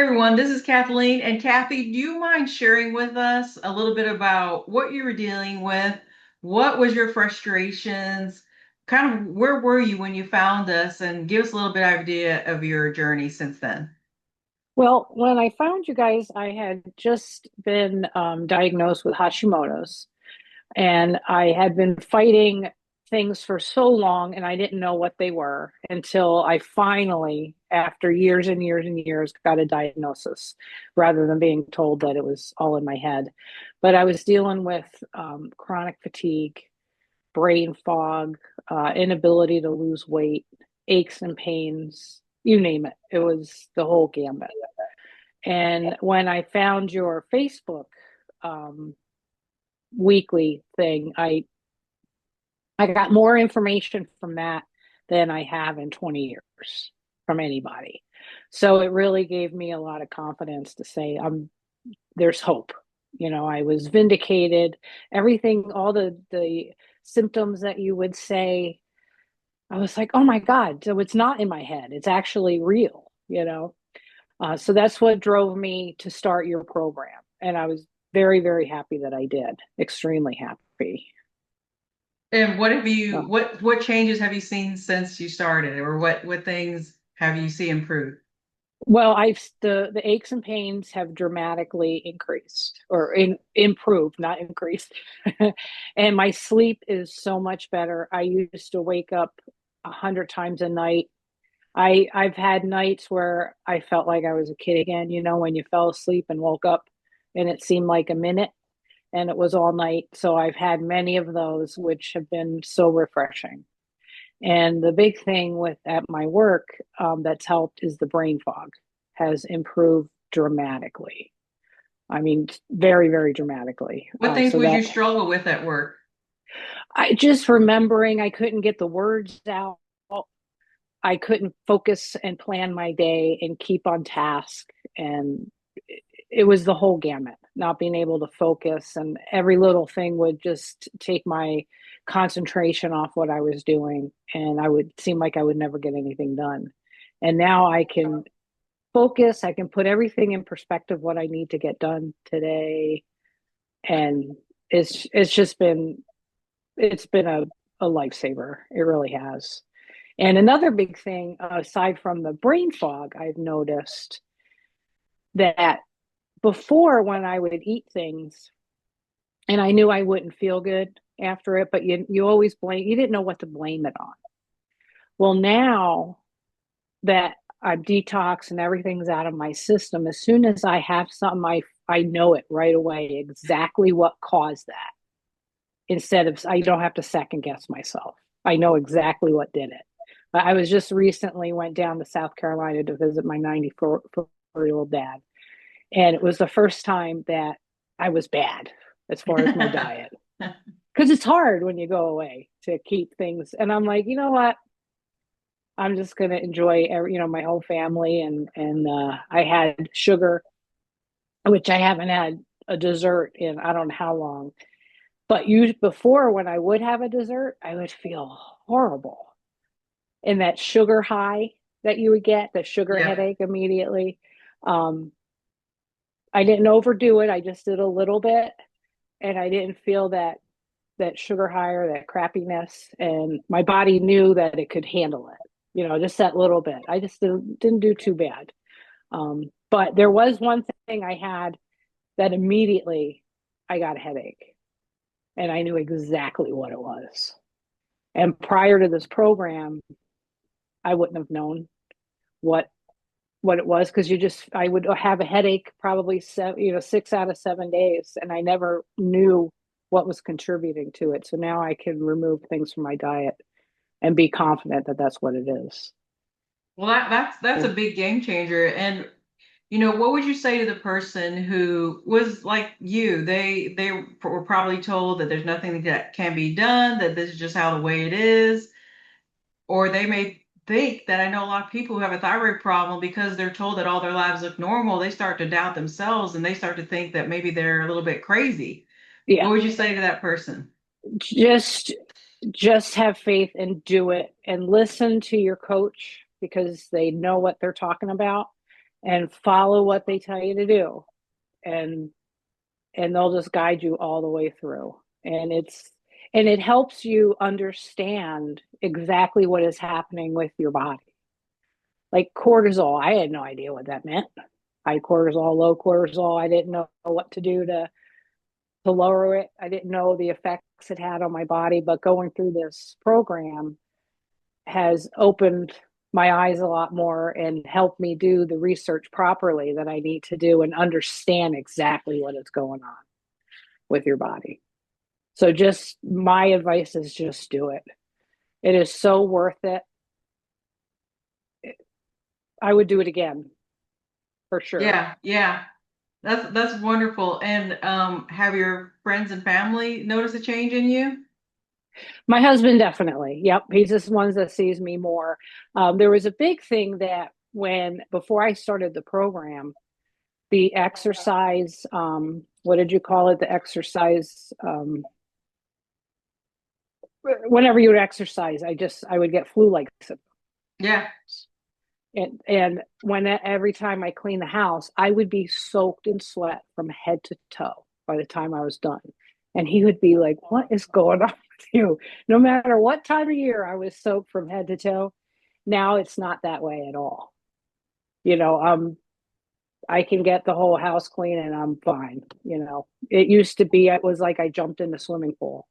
everyone, this is Kathleen. And Kathy, do you mind sharing with us a little bit about what you were dealing with? What was your frustrations? Kind of where were you when you found us? And give us a little bit of idea of your journey since then. Well, when I found you guys, I had just been diagnosed with Hashimoto's, and I had been fighting things for so long, and I didn't know what they were until I finally, after years and years and years, got a diagnosis rather than being told that it was all in my head. But I was dealing with chronic fatigue, brain fog, inability to lose weight, aches and pains, you name it. It was the whole gambit. And when I found your Facebook um, weekly thing, I got more information from that than I have in 20 years from anybody. So it really gave me a lot of confidence to say, there's hope. I was vindicated. Everything, all the symptoms that you would say, I was like, oh my God, so it's not in my head. It's actually real. So that's what drove me to start your program. And I was very, very happy that I did. Extremely happy. And what have you Uh, what changes have you seen since you started, or what things have you see improved? well, the aches and pains have dramatically increased or improved, not increased. And my sleep is so much better. I used to wake up 100 times a night. I've had nights where I felt like I was a kid again, when you fell asleep and woke up and it seemed like a minute and it was all night. So I've had many of those, which have been so refreshing. And the big thing with at my work that's helped is the brain fog has improved dramatically. I mean, very, very dramatically. What things So would you that struggle with at work? I just remembering I couldn't get the words out. I couldn't focus and plan my day and keep on task. And it was the whole gamut, not being able to focus, and every little thing would just take my concentration off what I was doing, and I would seem like I would never get anything done. And now I can focus, I can put everything in perspective what I need to get done today, and it's been a lifesaver. It really has. And another big thing, aside from the brain fog, I've noticed that before when I would eat things and I knew I wouldn't feel good after it, but you always you didn't know what to blame it on. Well, now that I'm detoxed and everything's out of my system, as soon as I have something, I know it right away exactly what caused that. Instead of I don't have to second guess myself. I know exactly what did it. I was just recently went down to South Carolina to visit my 94-year-old dad, and it was the first time that I was bad as far as my diet because it's hard when you go away to keep things. And I'm like, you know what? I'm just gonna enjoy my whole family, and I had sugar, which I haven't had a dessert in I don't know how long. But before when I would have a dessert, I would feel horrible. And that sugar high that you would get, the sugar Yeah. headache immediately. Um, I didn't overdo it. I just did a little bit, and I didn't feel that sugar high or that crappiness. And my body knew that it could handle it. Just that little bit. I just didn't do too bad. But there was one thing I had that immediately I got a headache, and I knew exactly what it was. And prior to this program, I wouldn't have known what it was because I would have a headache probably 6 out of 7 days, and I never knew what was contributing to it. So now I can remove things from my diet and be confident that that's what it is. Well, that's a big game changer. And what would you say to the person who was like you? They were probably told that there's nothing that can be done, that this is just how the way it is, or they may think that I know a lot of people who have a thyroid problem because they're told that all their lives look normal, they start to doubt themselves and they start to think that maybe they're a little bit crazy. What Yeah, would you say to that person? just just have faith and do it and listen to your coach because they know what they're talking about, and follow what they tell you to do. And they'll just guide you all the way through. And it helps you understand exactly what is happening with your body. Like cortisol, I had no idea what that meant. High cortisol, low cortisol. I didn't know what to do to lower it. I didn't know the effects it had on my body, but going through this program has opened my eyes a lot more and helped me do the research properly that I need to do and understand exactly what is going on with your body. So just my advice is just do it. It is so worth it. I would do it again for sure. Yeah, yeah. That's wonderful. And have your friends and family noticed a change in you? My husband definitely. Yep, he's just one that sees me more. There was a big thing that when before I started the program, the exercise. What did you call it? The exercise. Whenever you would exercise, I would get flu-like symptoms. Yeah. And when every time I clean the house, I would be soaked in sweat from head to toe by the time I was done. And he would be like, "What is going on with you?" No matter what time of year, I was soaked from head to toe. Now it's not that way at all. You know, I can get the whole house clean and I'm fine. It used to be, it was like I jumped in the swimming pool.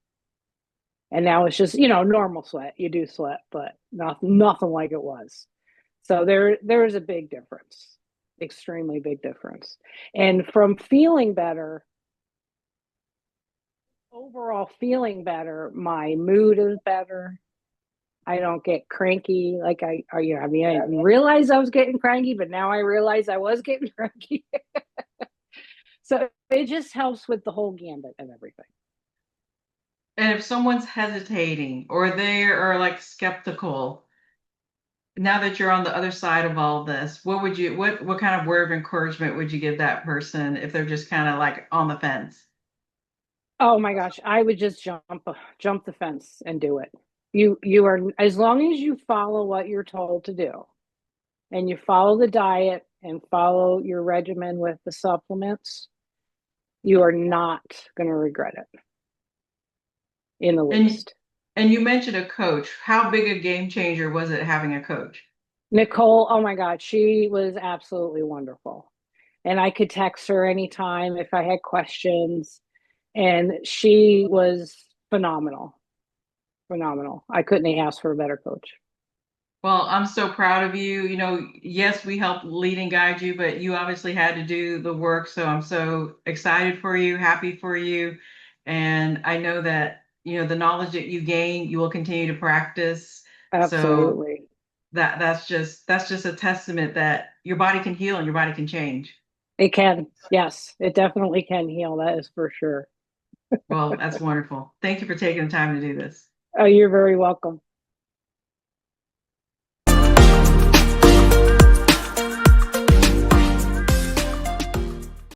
And now it's just, normal sweat. You do sweat, but nothing like it was. So there is a big difference, extremely big difference. And from feeling better, overall feeling better, my mood is better. I don't get cranky like I mean, I didn't realize I was getting cranky, but now I realize I was getting cranky. So it just helps with the whole gambit of everything. And if someone's hesitating or they are like skeptical, now that you're on the other side of all this, what kind of word of encouragement would you give that person if they're just kind of like on the fence? Oh my gosh, I would just jump the fence and do it. You are, as long as you follow what you're told to do and you follow the diet and follow your regimen with the supplements, you are not going to regret it in the And least. and you mentioned a coach. How big a game changer was it having a coach? Nicole, oh my God, she was absolutely wonderful. And I could text her anytime if I had questions. And she was phenomenal, phenomenal. I couldn't ask for a better coach. Well, I'm so proud of you. Yes, we helped lead and guide you, but you obviously had to do the work. So I'm so excited for you, happy for you. And I know that, the knowledge that you gain, you will continue to practice. So Absolutely. that's just a testament that your body can heal and your body can change. It can. Yes, it definitely can heal. That is for sure. Well, that's wonderful. Thank you for taking the time to do this. Oh, you're very welcome.